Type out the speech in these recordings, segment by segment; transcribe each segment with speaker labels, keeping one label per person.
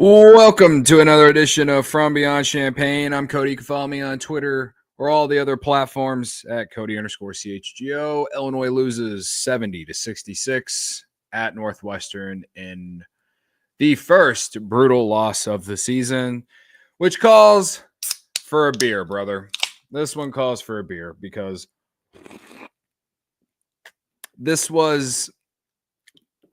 Speaker 1: Welcome to another edition of From Beyond Champaign. I'm Cody. You can follow me on Twitter or all the other platforms at Cody_CHGO. Illinois loses 70-66 at Northwestern in the first brutal loss of the season, which calls for a beer, brother. This one calls for a beer because this was...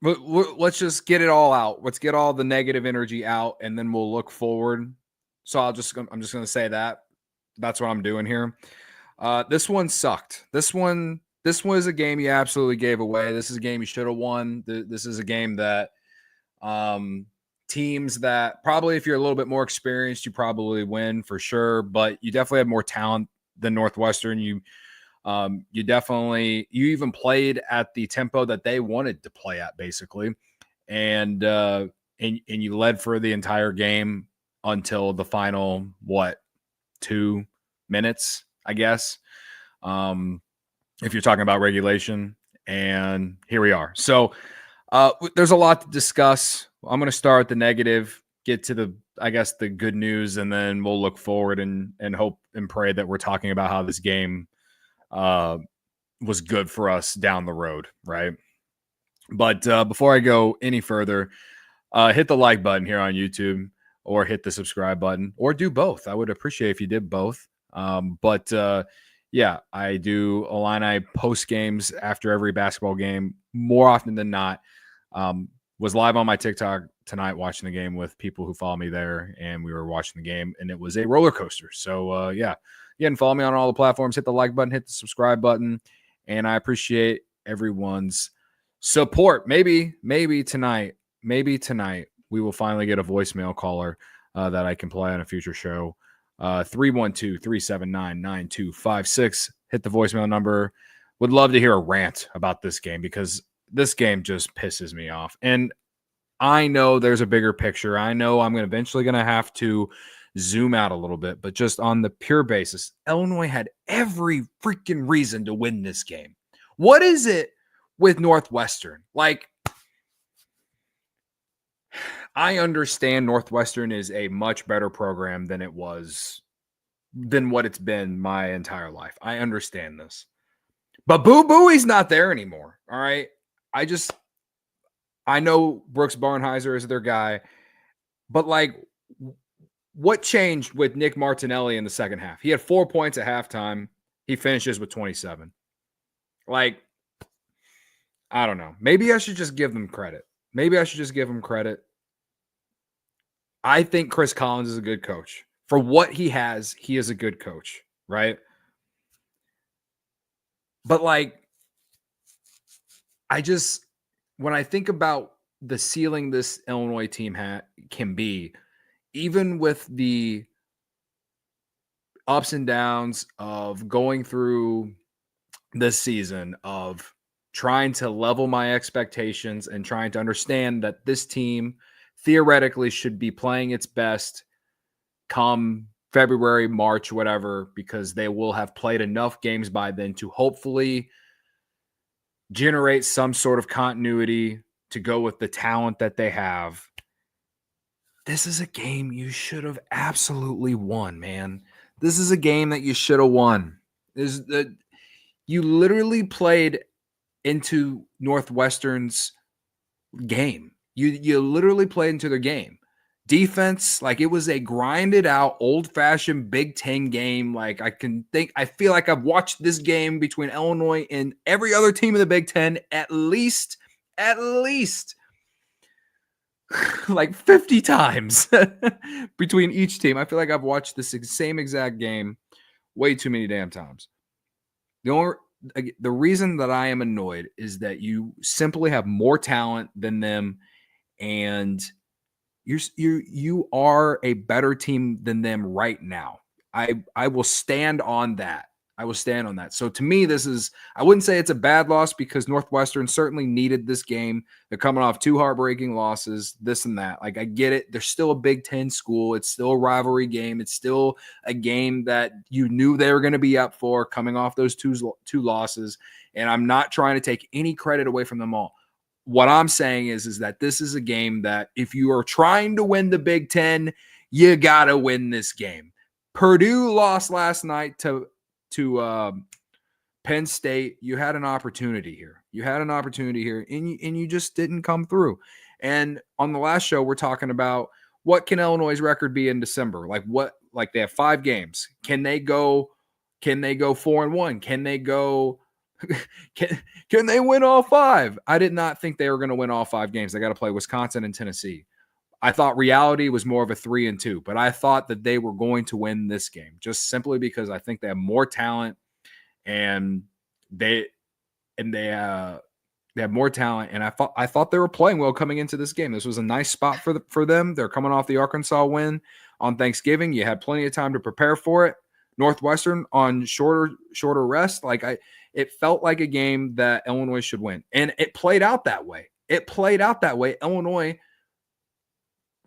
Speaker 1: Let's just get it all out. Let's get all the negative energy out, and then we'll look forward. So I'm just going to say that. That's what I'm doing here. This one sucked. This was a game you absolutely gave away. This is a game you should have won. This is a game that teams that probably, if you're a little bit more experienced, you probably win for sure. But you definitely have more talent than Northwestern. You even played at the tempo that they wanted to play at, basically, and you led for the entire game until the final 2 minutes, I guess, if you're talking about regulation. And here we are. So there's a lot to discuss. I'm going to start with the negative, get to the good news, and then we'll look forward and hope and pray that we're talking about how this game was good for us down the road, right? But before I go any further, hit the like button here on YouTube, or hit the subscribe button, or do both. I would appreciate if you did both. Yeah, I do Illini post games after every basketball game more often than not. Was live on my TikTok tonight watching the game with people who follow me there, and we were watching the game, and it was a roller coaster. So yeah. Again, follow me on all the platforms. Hit the like button, hit the subscribe button, and I appreciate everyone's support. Maybe tonight, we will finally get a voicemail caller that I can play on a future show. 312-379-9256. Hit the voicemail number. Would love to hear a rant about this game, because this game just pisses me off. And I know there's a bigger picture. I know I'm eventually going to have to zoom out a little bit, but just on the pure basis, Illinois had every freaking reason to win this game. What is it with Northwestern? Like, I understand Northwestern is a much better program than what it's been my entire life. I understand this. But Boo Booey's not there anymore. All right. I know Brooks Barnhizer is their guy, but what changed with Nick Martinelli in the second half? He had 4 points at halftime. He finishes with 27. I don't know. Maybe I should just give them credit. I think Chris Collins is a good coach. For what he has, he is a good coach, right? But when I think about the ceiling this Illinois team can be, even with the ups and downs of going through this season, of trying to level my expectations and trying to understand that this team theoretically should be playing its best come February, March, whatever, because they will have played enough games by then to hopefully generate some sort of continuity to go with the talent that they have. This is a game you should have absolutely won, man. This is a game that you should have won. You literally played into Northwestern's game. You literally played into their game. Defense, it was a grinded out, old-fashioned Big Ten game. I feel like I've watched this game between Illinois and every other team in the Big Ten at least 50 times between each team. I feel like I've watched this same exact game way too many damn times. The reason that I am annoyed is that you simply have more talent than them, and you are a better team than them right now. I will stand on that. So to me, I wouldn't say it's a bad loss, because Northwestern certainly needed this game. They're coming off 2 heartbreaking losses, this and that. I get it. They're still a Big Ten school. It's still a rivalry game. It's still a game that you knew they were going to be up for coming off those two losses. And I'm not trying to take any credit away from them all. what I'm saying is that this is a game that if you are trying to win the Big Ten, you got to win this game. Purdue lost last night to Penn State. You had an opportunity here. And you just didn't come through. And on the last show, we're talking about what can Illinois' record be in December? Like they have 5 games. Can they go 4-1? Can they go can they win all 5? I did not think they were going to win all 5 games. They got to play Wisconsin and Tennessee. I thought reality was more of a 3-2, but I thought that they were going to win this game just simply because I think they have more talent and they have more talent. And I thought they were playing well coming into this game. This was a nice spot for them. They're coming off the Arkansas win on Thanksgiving. You had plenty of time to prepare for it. Northwestern on shorter rest. It felt like a game that Illinois should win. And it played out that way. Illinois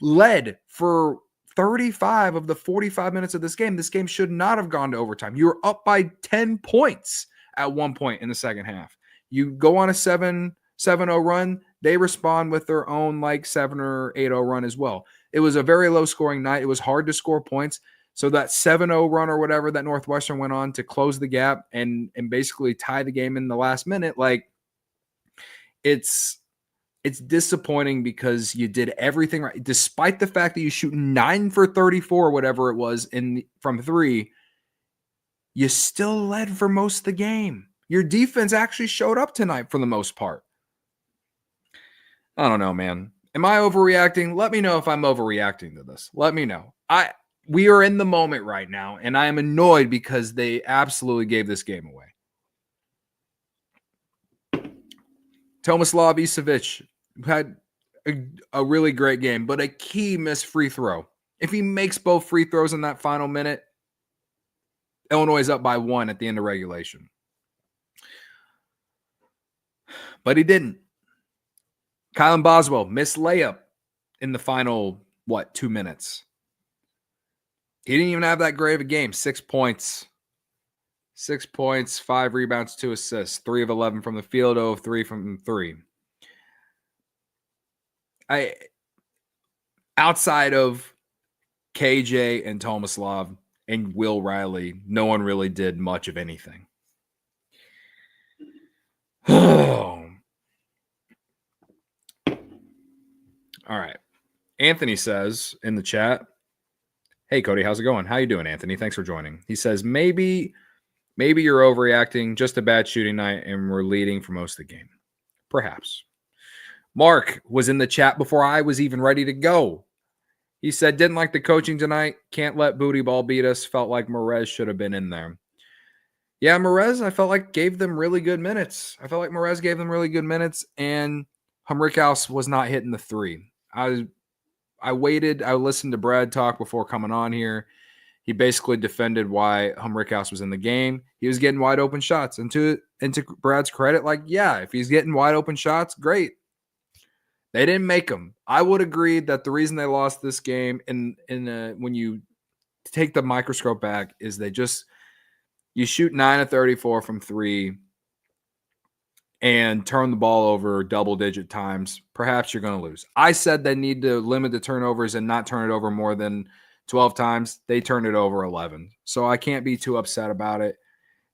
Speaker 1: led for 35 of the 45 minutes of this game. This game should not have gone to overtime. You were up by 10 points at one point in the second half. You go on a 7-0 run. They respond with their own 7 or 8-0 run as well. It was a very low scoring night. It was hard to score points. So that 7-0 run or whatever that Northwestern went on to close the gap and basically tie the game in the last minute, it's disappointing because you did everything right. Despite the fact that you shoot 9 for 34, whatever it was from 3, you still led for most of the game. Your defense actually showed up tonight for the most part. I don't know, man. Am I overreacting? Let me know if I'm overreacting to this. Let me know. We are in the moment right now, and I am annoyed because they absolutely gave this game away. Tomislav Isavic had a really great game, but a key missed free throw. If he makes both free throws in that final minute, Illinois is up by 1 at the end of regulation. But he didn't. Kylan Boswell missed layup in the final, 2 minutes. He didn't even have that great of a game. 6 points. 6 points, 5 rebounds, 2 assists. 3 of 11 from the field, 0 of 3 from 3. Outside of KJ and Tomislav and Will Riley, no one really did much of anything. All right. Anthony says in the chat, "Hey, Cody, how's it going?" How you doing, Anthony? Thanks for joining. He says, maybe you're overreacting, just a bad shooting night, and we're leading for most of the game. Perhaps. Mark was in the chat before I was even ready to go. He said, didn't like the coaching tonight. Can't let booty ball beat us. Felt like Merez should have been in there. Yeah, Merez, I felt like gave them really good minutes. And Humrickhouse was not hitting the 3. I waited. I listened to Brad talk before coming on here. He basically defended why Humrickhouse was in the game. He was getting wide open shots. And to Brad's credit, if he's getting wide open shots, great. They didn't make them. I would agree that the reason they lost this game, when you take the microscope back, is you shoot 9 of 34 from 3 and turn the ball over double-digit times. Perhaps you're going to lose. I said they need to limit the turnovers and not turn it over more than 12 times. They turned it over 11. So I can't be too upset about it.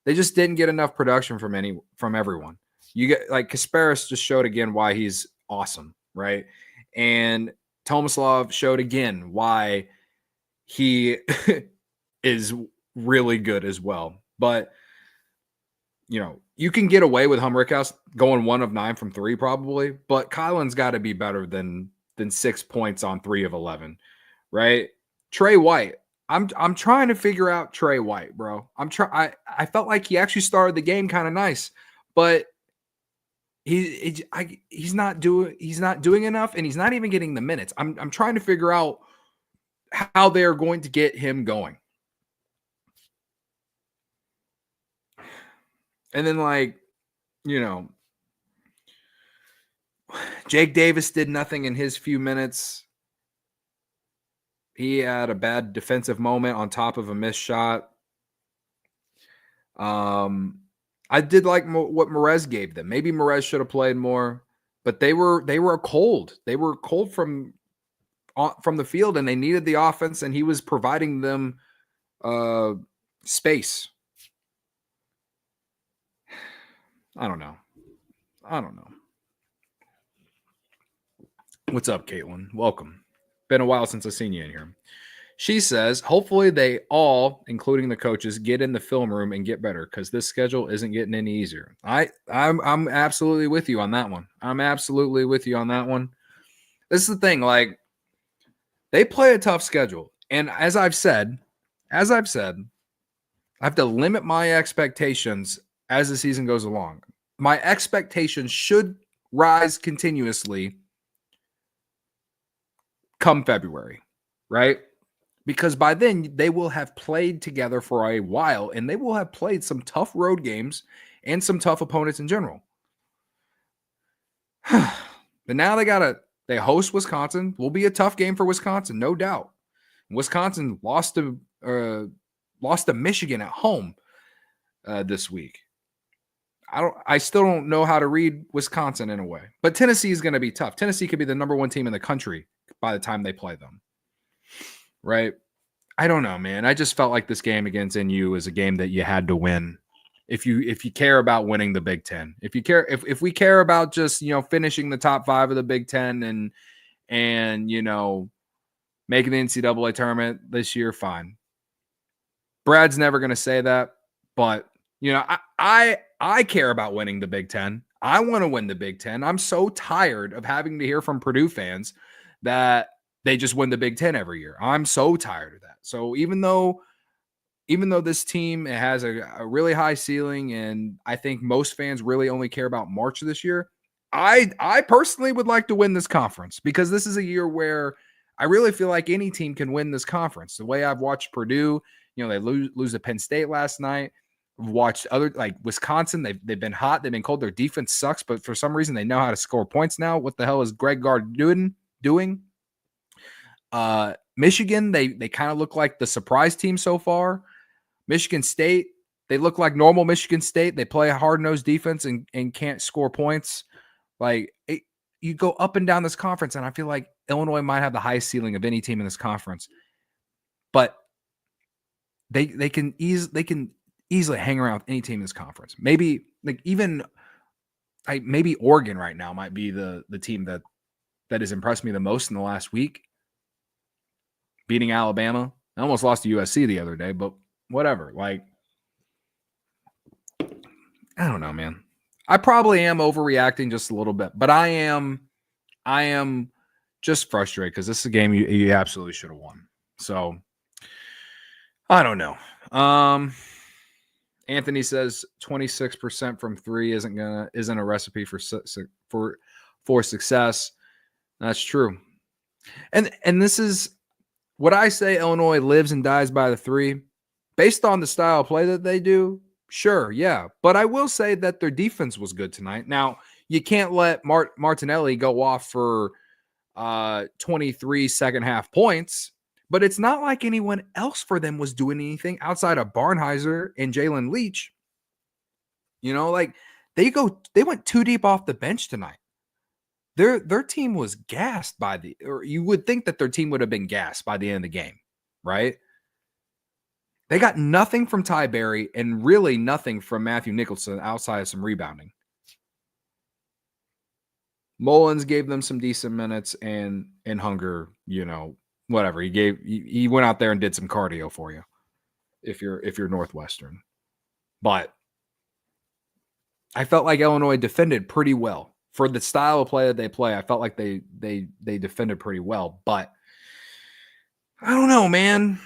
Speaker 1: They just didn't get enough production from everyone. You get Kasparas just showed again why he's awesome, right? And Tomislav showed again why he is really good as well. But you can get away with Humrickhouse going 1 of 9 from 3 probably, but Kylan's got to be better than 6 points on 3 of 11, right? Trey White. I'm trying to figure out Trey White, bro. I felt like he actually started the game kind of nice, but he's not doing enough, and he's not even getting the minutes. I'm trying to figure out how they're going to get him going. And then Jake Davis did nothing in his few minutes. He had a bad defensive moment on top of a missed shot. I did like what Merez gave them. Maybe Merez should have played more, but they were cold. They were cold from the field, and they needed the offense, and he was providing them space. I don't know. What's up, Caitlin? Welcome. Been a while since I've seen you in here. She says, hopefully they all, including the coaches, get in the film room and get better because this schedule isn't getting any easier. I'm absolutely with you on that one. This is the thing, like, they play a tough schedule. And as I've said, I have to limit my expectations as the season goes along. My expectations should rise continuously come February, right? Because by then they will have played together for a while, and they will have played some tough road games and some tough opponents in general. But now they host Wisconsin. Will be a tough game for Wisconsin, no doubt. Wisconsin lost to Michigan at home this week. I still don't know how to read Wisconsin in a way, but Tennessee is going to be tough. Tennessee could be the number one team in the country by the time they play them. Right? I don't know, man. I just felt like this game against NU is a game that you had to win. If you care about winning the Big Ten, if we care about just, finishing the top 5 of the Big Ten and making the NCAA tournament this year, fine. Brad's never going to say that, but I care about winning the Big Ten. I want to win the Big Ten. I'm so tired of having to hear from Purdue fans that they just win the Big Ten every year. I'm so tired of that. So even though this team has a really high ceiling, and I think most fans really only care about March this year, I personally would like to win this conference because this is a year where I really feel like any team can win this conference. The way I've watched Purdue, they lose to Penn State last night. I've watched other, like Wisconsin, they've been hot, they've been cold. Their defense sucks, but for some reason they know how to score points now. What the hell is Greg Gard doing? Michigan, they kind of look like the surprise team so far. Michigan State, they look like normal Michigan State. They play a hard-nosed defense and can't score points. You go up and down this conference, and I feel like Illinois might have the highest ceiling of any team in this conference. But they can easily hang around with any team in this conference. Maybe maybe Oregon right now might be the team that has impressed me the most in the last week. Beating Alabama. I almost lost to USC the other day, but whatever. I don't know, man. I probably am overreacting just a little bit, but I am just frustrated because this is a game you absolutely should have won. So I don't know. Anthony says 26% from 3 isn't a recipe for success. That's true. And this is what I say. Illinois lives and dies by the 3 based on the style of play that they do. Sure. Yeah. But I will say that their defense was good tonight. Now you can't let Martinelli go off for 23 second half points, but it's not like anyone else for them was doing anything outside of Barnhizer and Jalen Leach. They went too deep off the bench tonight. Their team was gassed or you would think that their team would have been gassed by the end of the game, right? They got nothing from Ty Berry and really nothing from Matthew Nicholson outside of some rebounding. Mullins gave them some decent minutes, and Hunger, whatever. He went out there and did some cardio for you if you're Northwestern. But I felt like Illinois defended pretty well. For the style of play that they play, I felt like they defended pretty well. But I don't know, man.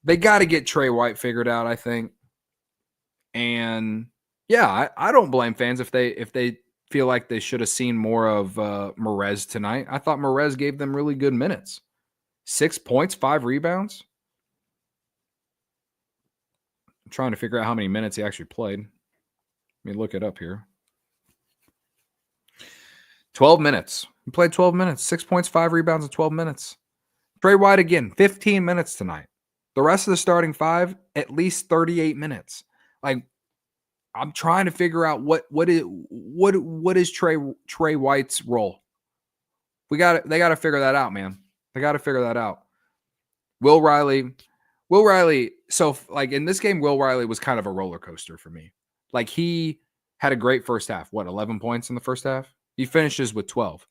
Speaker 1: They got to get Trey White figured out, I think. And yeah, I don't blame fans if they feel like they should have seen more of Merez tonight. I thought Merez gave them really good minutes. 6 points, 5 rebounds. I'm trying to figure out how many minutes he actually played. Let me look it up here. 12 minutes. He played 12 minutes. 6 points, 5 rebounds in 12 minutes. Trey White again, 15 minutes tonight. The rest of the starting 5, at least 38 minutes. I'm trying to figure out what is Trey White's role. They got to figure that out, man. They got to figure that out. Will Riley. So like in this game, Will Riley was kind of a roller coaster for me. Like he had a great first half. 11 points in the first half? He finishes with 12.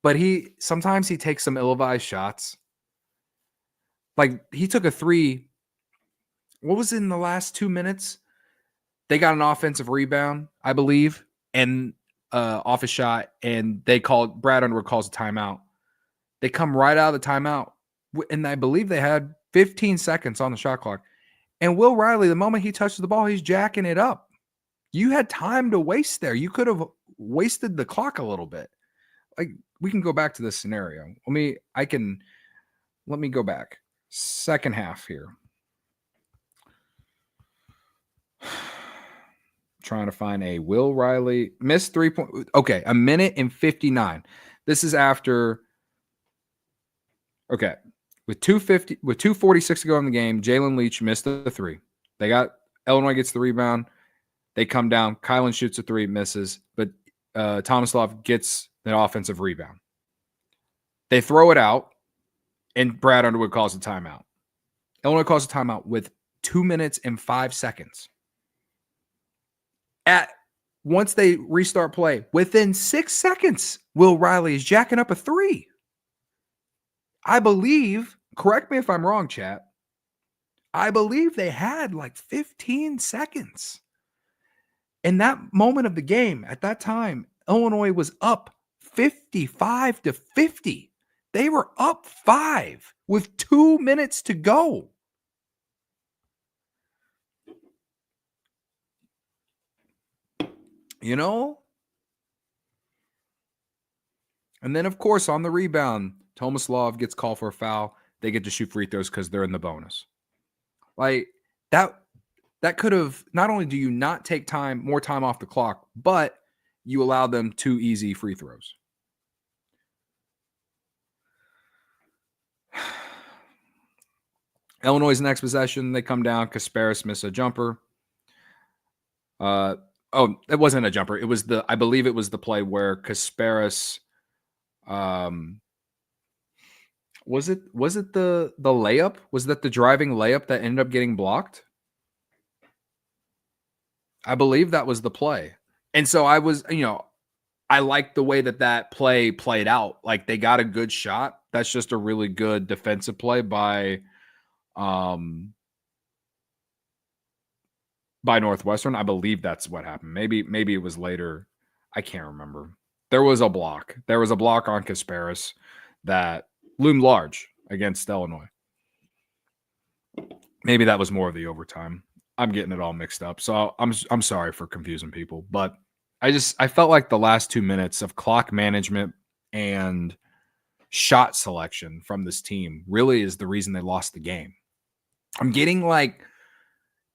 Speaker 1: But sometimes he takes some ill-advised shots. Like he took a 3. What was it in the last 2 minutes? They got an offensive rebound, I believe, and off a shot, and Brad Underwood calls a timeout. They come right out of the timeout, and I believe they had 15 seconds on the shot clock. And Will Riley, the moment he touches the ball, he's jacking it up. You had time to waste there. You could have wasted the clock a little bit. Like we can go back to this scenario. Let me go back. Second half here. Trying to find a Will Riley missed 3-point. Okay, 1:59. This is after. Okay, with 2:46 to go in the game, Jalen Leach missed the 3. Illinois gets the rebound. They come down. Kylan shoots a 3, misses, but Tomislav gets the offensive rebound. They throw it out, and Brad Underwood calls a timeout. Illinois calls a timeout with 2 minutes and 5 seconds. Once they restart play, within 6 seconds, Will Riley is jacking up a 3. I believe, correct me if I'm wrong, chat, I believe they had like 15 seconds. In that moment of the game, at that time, Illinois was up 55-50. They were up 5 with 2 minutes to go. You know? And then, of course, on the rebound, Tomislav gets called for a foul. They get to shoot free throws because they're in the bonus. Like, that could have, not only do you not take more time off the clock, but you allow them 2 easy free throws. Illinois' next possession, they come down. Kasparas misses a jumper. It wasn't a jumper. It was I believe it was the play where Kasparas, was it the layup? Was that the driving layup that ended up getting blocked? I believe that was the play. And so I was, I liked the way that play played out. Like they got a good shot. That's just a really good defensive play by Northwestern. I believe that's what happened. Maybe it was later. I can't remember. There was a block. There was a block on Kasparas that loomed large against Illinois. Maybe that was more of the overtime. I'm getting it all mixed up. So I'm sorry for confusing people, but I felt like the last 2 minutes of clock management and shot selection from this team really is the reason they lost the game. I'm getting like,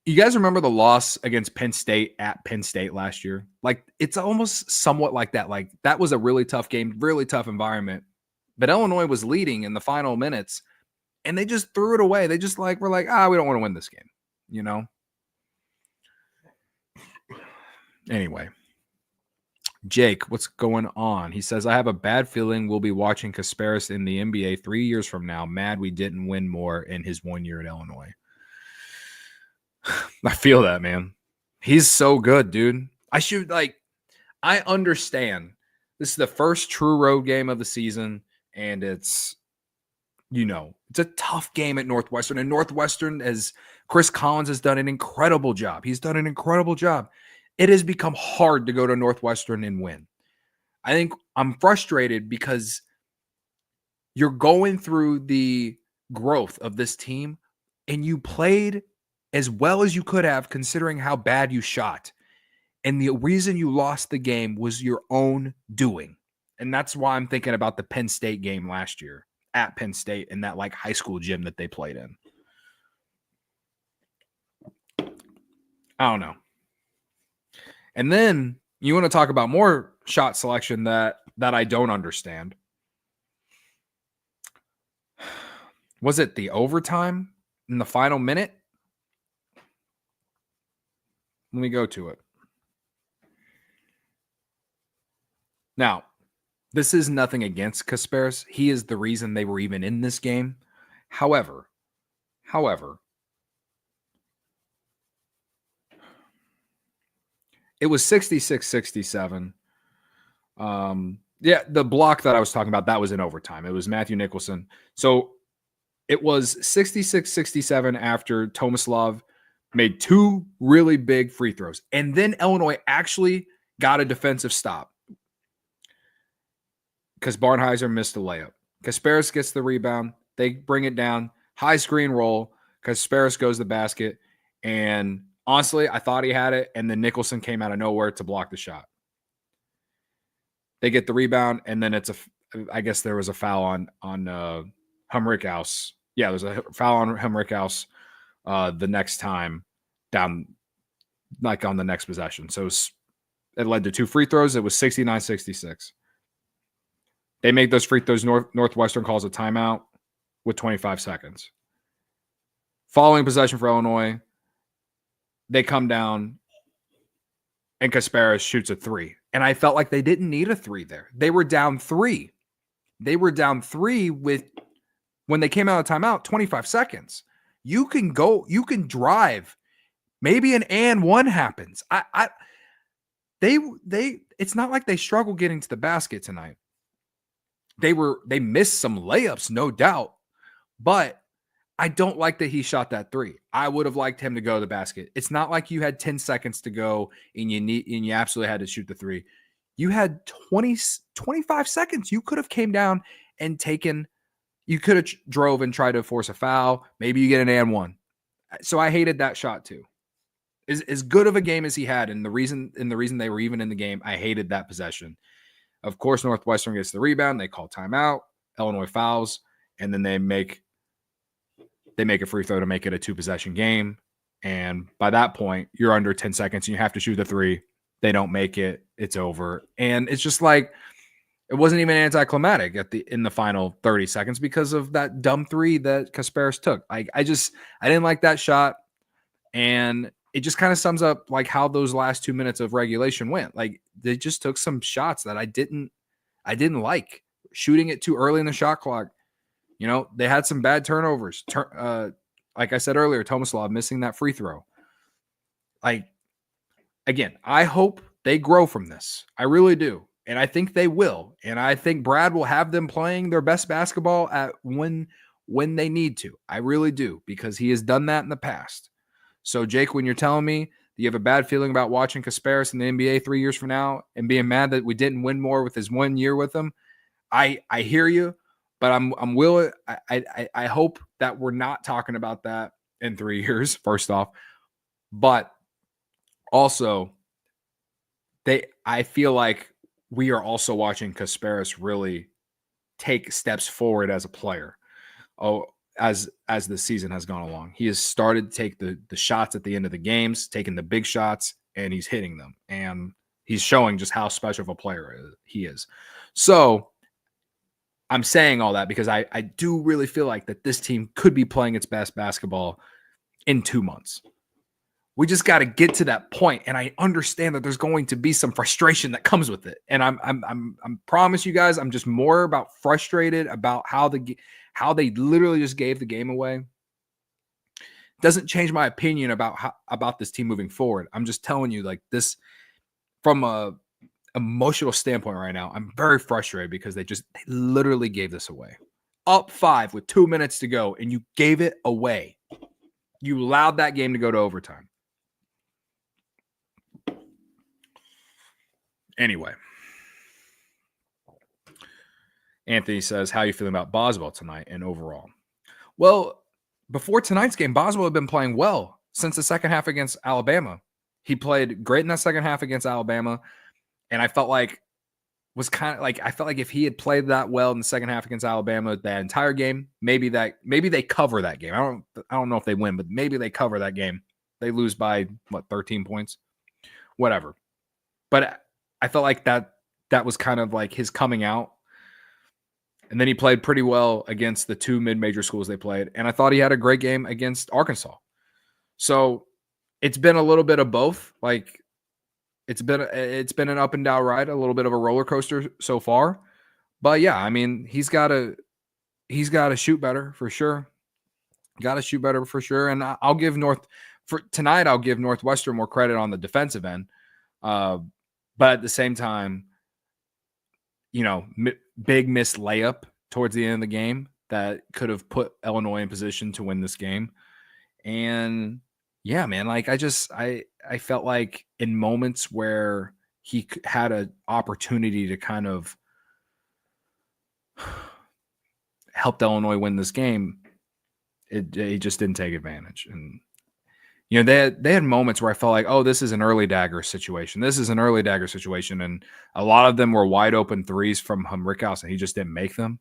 Speaker 1: you guys remember the loss against Penn State at Penn State last year? Like it's almost somewhat like that. Like that was a really tough game, really tough environment, but Illinois was leading in the final minutes and they just threw it away. They just were like, we don't want to win this game, Anyway, Jake, what's going on? He says, I have a bad feeling we'll be watching Kasparas in the NBA 3 years from now. Mad we didn't win more in his 1 year at Illinois. I feel that, man. He's so good, dude. I understand. This is the first true road game of the season, and it's a tough game at Northwestern. And Northwestern, as Chris Collins has done an incredible job. He's done an incredible job. It has become hard to go to Northwestern and win. I think I'm frustrated because you're going through the growth of this team, and you played as well as you could have considering how bad you shot. And the reason you lost the game was your own doing. And that's why I'm thinking about the Penn State game last year at Penn State in that high school gym that they played in. I don't know. And then you want to talk about more shot selection that I don't understand. Was it the overtime in the final minute? Let me go to it. Now, this is nothing against Kasparas. He is the reason they were even in this game. However, it was 66-67. Yeah, the block that I was talking about, that was in overtime. It was Matthew Nicholson. So it was 66-67 after Tomislav made two really big free throws. And then Illinois actually got a defensive stop because Barnhizer missed a layup. Kasparas gets the rebound. They bring it down. High screen roll. Kasparas goes to the basket. And honestly, I thought he had it. And then Nicholson came out of nowhere to block the shot. They get the rebound. And then I guess there was a foul on Humrickhouse. Yeah, there's a foul on Humrickhouse the next time down, like on the next possession. So it led to two free throws. It was 69-66. They make those free throws. Northwestern calls a timeout with 25 seconds. Following possession for Illinois, they come down and Kasparas shoots a three. And I felt like they didn't need a three there. They were down three. They were down three with, when they came out of timeout, 25 seconds. You can go, you can drive. Maybe an and one happens. It's not like they struggle getting to the basket tonight. They missed some layups, no doubt, but I don't like that he shot that three. I would have liked him to go to the basket. It's not like you had 10 seconds to go and you absolutely had to shoot the three. You had 25 seconds. You could have came down and you could have drove and tried to force a foul. Maybe you get an and one. So I hated that shot too. As good of a game as he had, and the reason they were even in the game, I hated that possession. Of course, Northwestern gets the rebound. They call timeout. Illinois fouls, and then they make a free throw to make it a two-possession game. And by that point, you're under 10 seconds, and you have to shoot the three. They don't make it. It's over. And it's just like it wasn't even anticlimactic in the final 30 seconds because of that dumb three that Kasparas took. I didn't like that shot, and it just kind of sums up like how those last 2 minutes of regulation went. Like they just took some shots that I didn't like. Shooting it too early in the shot clock. You know, they had some bad turnovers. Like I said earlier, Tomislav missing that free throw. Like, again, I hope they grow from this. I really do. And I think they will. And I think Brad will have them playing their best basketball at when they need to. I really do, because he has done that in the past. So, Jake, when you're telling me that you have a bad feeling about watching Kasparas in the NBA 3 years from now and being mad that we didn't win more with his 1 year with him, I hear you, but I'm willing. I hope that we're not talking about that in 3 years, first off. But also, I feel like we are also watching Kasparas really take steps forward as a player. As the season has gone along, he has started to take the shots at the end of the games, taking the big shots, and he's hitting them. And he's showing just how special of a player he is. So I'm saying all that because I do really feel like that this team could be playing its best basketball in 2 months. We just got to get to that point, and I understand that there's going to be some frustration that comes with it. And I'm promise you guys, I'm just more about frustrated about how they literally just gave the game away. Doesn't change my opinion about this team moving forward. I'm just telling you, like, this from a emotional standpoint right now, I'm very frustrated because they literally gave this away. Up 5 with 2 minutes to go, and you gave it away. You allowed that game to go to overtime. Anyway, Anthony says, how are you feeling about Boswell tonight and overall? Well, before tonight's game, Boswell had been playing well since the second half against Alabama. He played great in that second half against Alabama, and I felt like if he had played that well in the second half against Alabama that entire game, maybe they cover that game. I don't know if they win, but maybe they cover that game. They lose by 13 points, whatever. But I felt like that was kind of like his coming out. And then he played pretty well against the two mid-major schools they played. And I thought he had a great game against Arkansas. So it's been a little bit of both. Like it's been an up and down ride, a little bit of a roller coaster so far. But yeah, I mean, he's got to shoot better for sure. Got to shoot better for sure. And I'll give Northwestern more credit on the defensive end. But at the same time, big missed layup towards the end of the game that could have put Illinois in position to win this game. And yeah, man, like I felt like in moments where he had an opportunity to kind of help Illinois win this game, he just didn't take advantage. And they had moments where I felt like, oh, this is an early dagger situation. And a lot of them were wide open threes from Rickhouse, and he just didn't make them.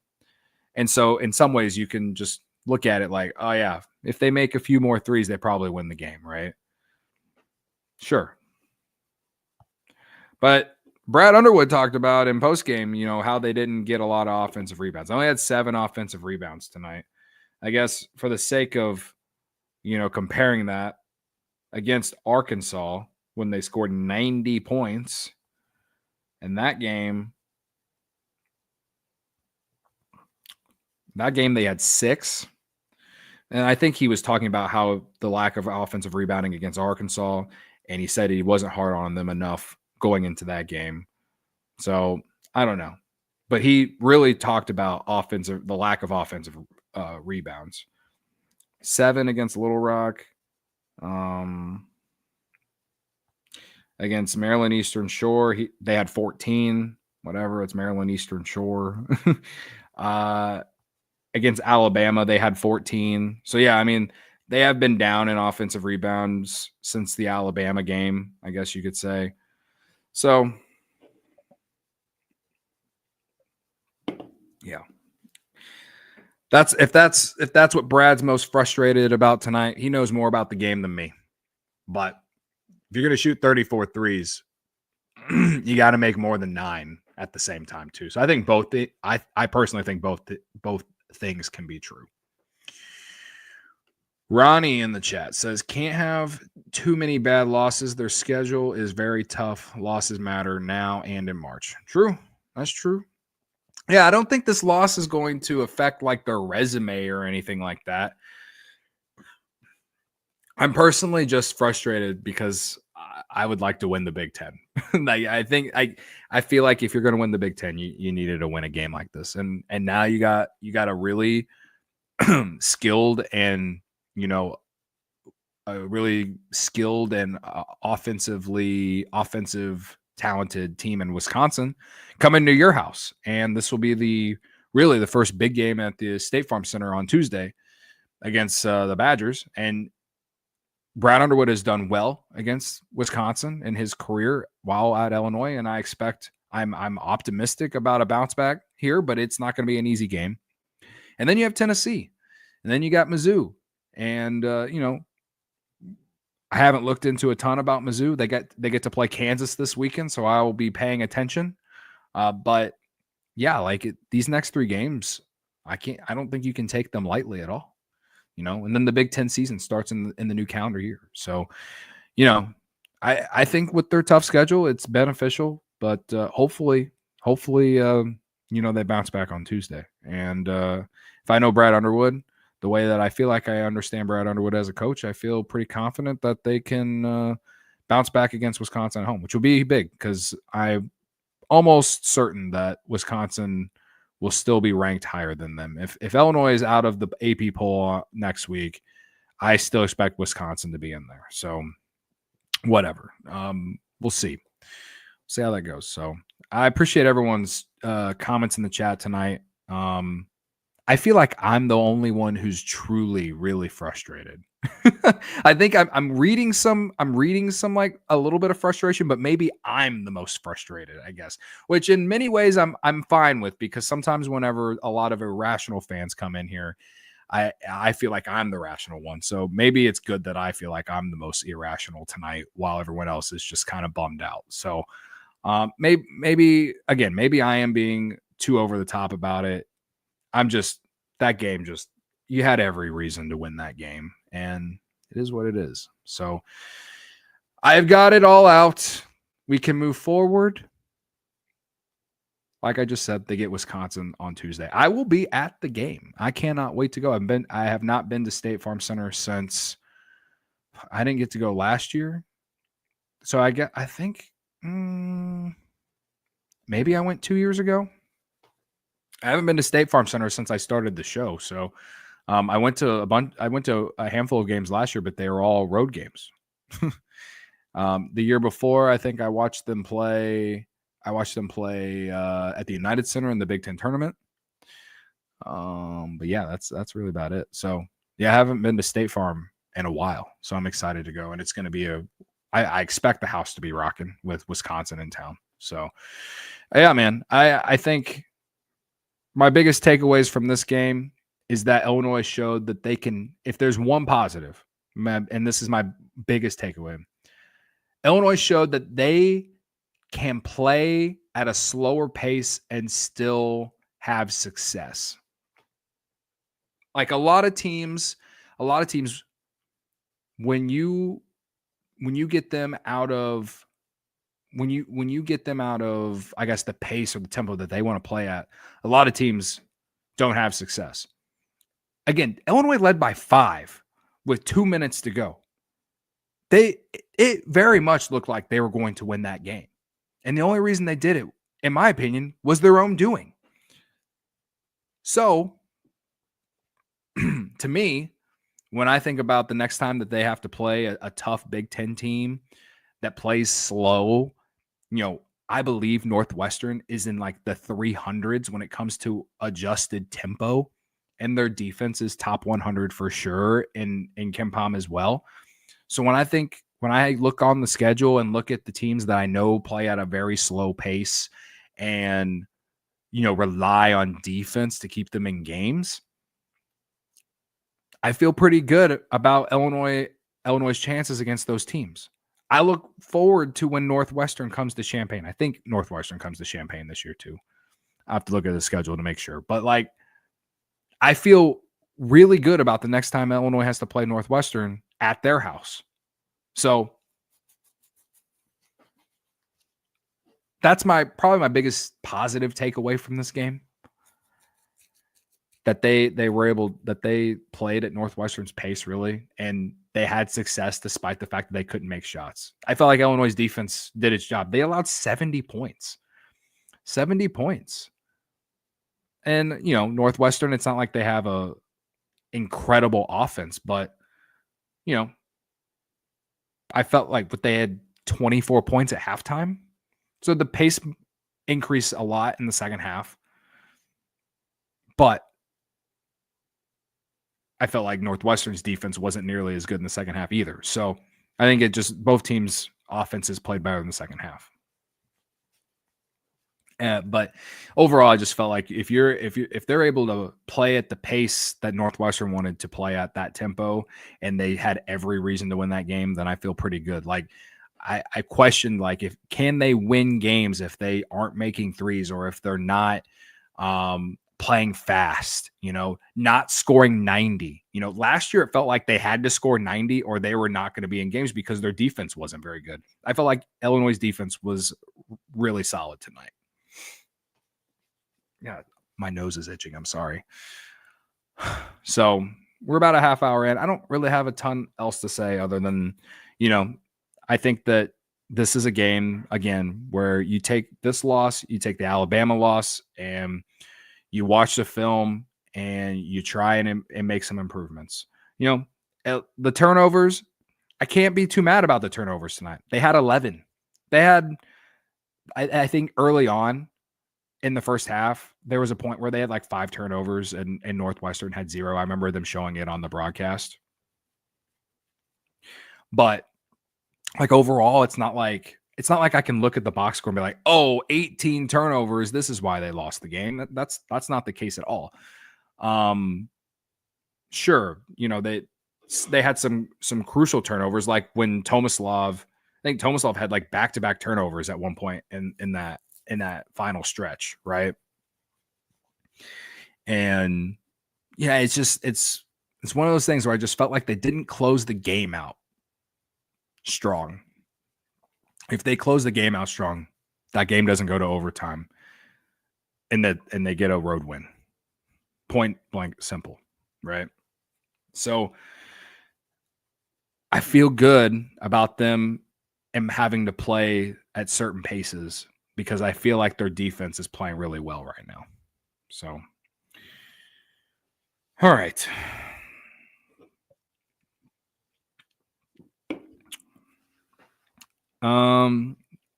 Speaker 1: And so in some ways you can just look at it like, oh yeah, if they make a few more threes, they probably win the game, right? Sure. But Brad Underwood talked about in postgame, how they didn't get a lot of offensive rebounds. They only had 7 offensive rebounds tonight. I guess for the sake of, comparing that against Arkansas when they scored 90 points in that game they had 6. And I think he was talking about how the lack of offensive rebounding against Arkansas, and he said he wasn't hard on them enough going into that game. So I don't know. But he really talked about the lack of offensive rebounds. 7 against Little Rock. Against Maryland Eastern Shore, they had 14. Whatever, it's Maryland Eastern Shore. Against Alabama, they had 14. So, yeah, I mean, they have been down in offensive rebounds since the Alabama game, I guess you could say. So, yeah. If that's what Brad's most frustrated about tonight, he knows more about the game than me. But if you're going to shoot 34 threes, you got to make more than 9 at the same time too. So I think I personally think both things can be true. Ronnie in the chat says, can't have too many bad losses. Their schedule is very tough. Losses matter now and in March. True. That's true. Yeah, I don't think this loss is going to affect like their resume or anything like that. I'm personally just frustrated because I would like to win the Big Ten. I feel like if you're going to win the Big Ten, you needed to win a game like this, and now you got a really skilled and a really skilled and offensive talented team in Wisconsin coming to your house, and this will be the first big game at the State Farm Center on Tuesday against the Badgers. And Brad Underwood has done well against Wisconsin in his career while at Illinois, and I'm optimistic about a bounce back here, but it's not going to be an easy game. And then you have Tennessee, and then you got Mizzou, and I haven't looked into a ton about Mizzou. They get to play Kansas this weekend, so I will be paying attention. But yeah, these next 3 games, I don't think you can take them lightly at all. And then the Big Ten season starts in the new calendar year. So, I think with their tough schedule, it's beneficial, but hopefully, they bounce back on Tuesday. And if I know Brad Underwood, the way that I feel like I understand Brad Underwood as a coach, I feel pretty confident that they can bounce back against Wisconsin at home, which will be big because I'm almost certain that Wisconsin will still be ranked higher than them. If Illinois is out of the AP poll next week, I still expect Wisconsin to be in there. So whatever. We'll see. See how that goes. So I appreciate everyone's comments in the chat tonight. I feel like I'm the only one who's truly, really frustrated. I think I'm reading some like a little bit of frustration, but maybe I'm the most frustrated, I guess, which in many ways I'm fine with, because sometimes whenever a lot of irrational fans come in here, I feel like I'm the rational one. So maybe it's good that I feel like I'm the most irrational tonight while everyone else is just kind of bummed out. So maybe I am being too over the top about it. That game, you had every reason to win that game. And It is what it is. So I've got it all out. We can move forward. Like I just said, they get Wisconsin on Tuesday. I will be at the game. I cannot wait to go. I have not been to State Farm Center since I didn't get to go last year. So I think maybe I went 2 years ago. I haven't been to State Farm Center since I started the show. So I went to a handful of games last year, but they were all road games. The year before, I think I watched them play at the United Center in the Big Ten tournament. But yeah, that's really about it. So yeah, I haven't been to State Farm in a while, so I'm excited to go. And it's going to be I expect the house to be rocking with Wisconsin in town. So yeah, man, I think my biggest takeaways from this game is that Illinois showed that they can, if there's one positive, and this is my biggest takeaway, Illinois showed that they can play at a slower pace and still have success. Like a lot of teams, when you get them out of I guess the pace or the tempo that they want to play at, a lot of teams don't have success. Again, Illinois led by 5 with 2 minutes to go. It very much looked like they were going to win that game. And the only reason they did it, in my opinion, was their own doing. So, to me, when I think about the next time that they have to play a tough Big Ten team that plays slow, I believe Northwestern is in like the 300s when it comes to adjusted tempo, and their defense is top 100 for sure in KenPom as well. So when I look on the schedule and look at the teams that I know play at a very slow pace and, rely on defense to keep them in games, I feel pretty good about Illinois' chances against those teams. I look forward to when Northwestern comes to Champaign. I think Northwestern comes to Champaign this year too. I have to look at the schedule to make sure. But I feel really good about the next time Illinois has to play Northwestern at their house. So that's probably my biggest positive takeaway from this game. That they played at Northwestern's pace, really, and they had success despite the fact that they couldn't make shots. I felt like Illinois' defense did its job. They allowed 70 points. 70 points. And, Northwestern, it's not like they have a incredible offense, but, I felt like they had 24 points at halftime. So the pace increased a lot in the second half. But I felt like Northwestern's defense wasn't nearly as good in the second half either. So I think both teams' offenses played better in the second half. But overall, I just felt like if they're able to play at the pace that Northwestern wanted to play at, that tempo, and they had every reason to win that game, then I feel pretty good. Like I questioned, if can they win games if they aren't making threes or if they're not playing fast, not scoring 90. Last year it felt like they had to score 90 or they were not going to be in games because their defense wasn't very good. I felt like Illinois' defense was really solid tonight. Yeah, my nose is itching. I'm sorry. So we're about a half hour in. I don't really have a ton else to say other than, I think that this is a game, again, where you take this loss, you take the Alabama loss, and you watch the film and you try and make some improvements. The turnovers, I can't be too mad about the turnovers tonight. They had 11. They had, I think early on in the first half, there was a point where they had 5 turnovers and Northwestern had 0. I remember them showing it on the broadcast. But overall, it's not like I can look at the box score and be like, oh, 18 turnovers. This is why they lost the game. That's not the case at all. Sure, they had some crucial turnovers, like when Tomislav, I think Tomislav had back-to-back turnovers at one point in that final stretch, right? And yeah, it's it's one of those things where I just felt like they didn't close the game out strong. If they close the game out strong, that game doesn't go to overtime, and they get a road win. Point blank simple, right? So I feel good about them and having to play at certain paces because I feel like their defense is playing really well right now. So, all right.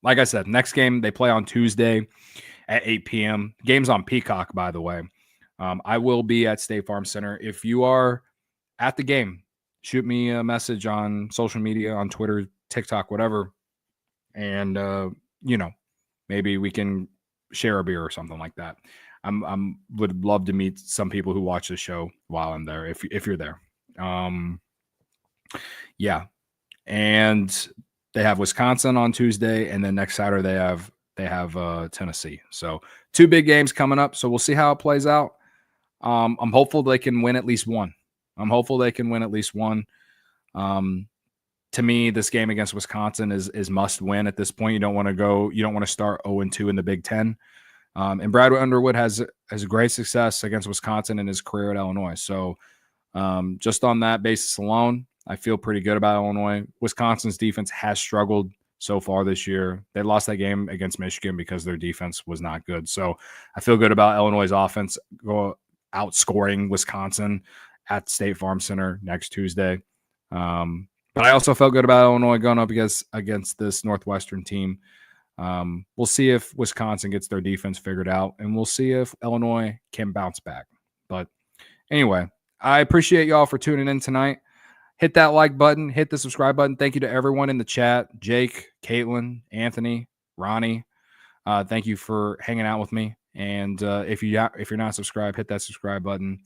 Speaker 1: Like I said, next game they play on Tuesday at 8 p.m. Game's on Peacock, by the way. I will be at State Farm Center. If you are at the game, shoot me a message on social media, on Twitter, TikTok, whatever. And, maybe we can share a beer or something like that. Would love to meet some people who watch the show while I'm there, if you're there. Yeah. And they have Wisconsin on Tuesday, and then next Saturday they have Tennessee. So 2 big games coming up. So we'll see how it plays out. I'm hopeful they can win at least one. To me, this game against Wisconsin is must win at this point. You don't want to start 0-2 in the Big Ten. And Brad Underwood has great success against Wisconsin in his career at Illinois. So just on that basis alone, I feel pretty good about Illinois. Wisconsin's defense has struggled so far this year. They lost that game against Michigan because their defense was not good. So I feel good about Illinois' offense outscoring Wisconsin at State Farm Center next Tuesday. But I also felt good about Illinois going up against this Northwestern team. We'll see if Wisconsin gets their defense figured out, and we'll see if Illinois can bounce back. But anyway, I appreciate y'all for tuning in tonight. Hit that like button, hit the subscribe button. Thank you to everyone in the chat, Jake, Caitlin, Anthony, Ronnie. Thank you for hanging out with me. And if you're not subscribed, hit that subscribe button.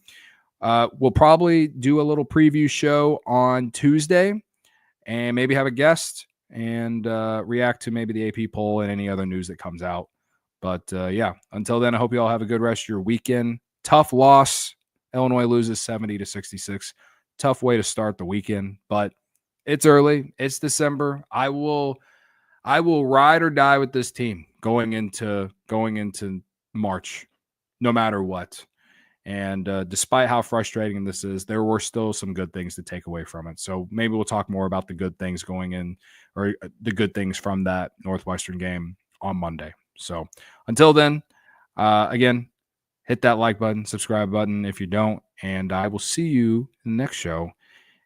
Speaker 1: We'll probably do a little preview show on Tuesday and maybe have a guest and react to maybe the AP poll and any other news that comes out. But until then, I hope you all have a good rest of your weekend. Tough loss. Illinois loses 70-66. Tough way to start the weekend, but it's early. It's December. I will ride or die with this team going into March, no matter what. And despite how frustrating this is, there were still some good things to take away from it. So maybe we'll talk more about the good things going in, or the good things from that Northwestern game on Monday. So until then, again, hit that like button, subscribe button if you don't, and I will see you in the next show.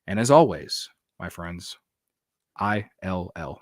Speaker 1: And as always, my friends, ILL.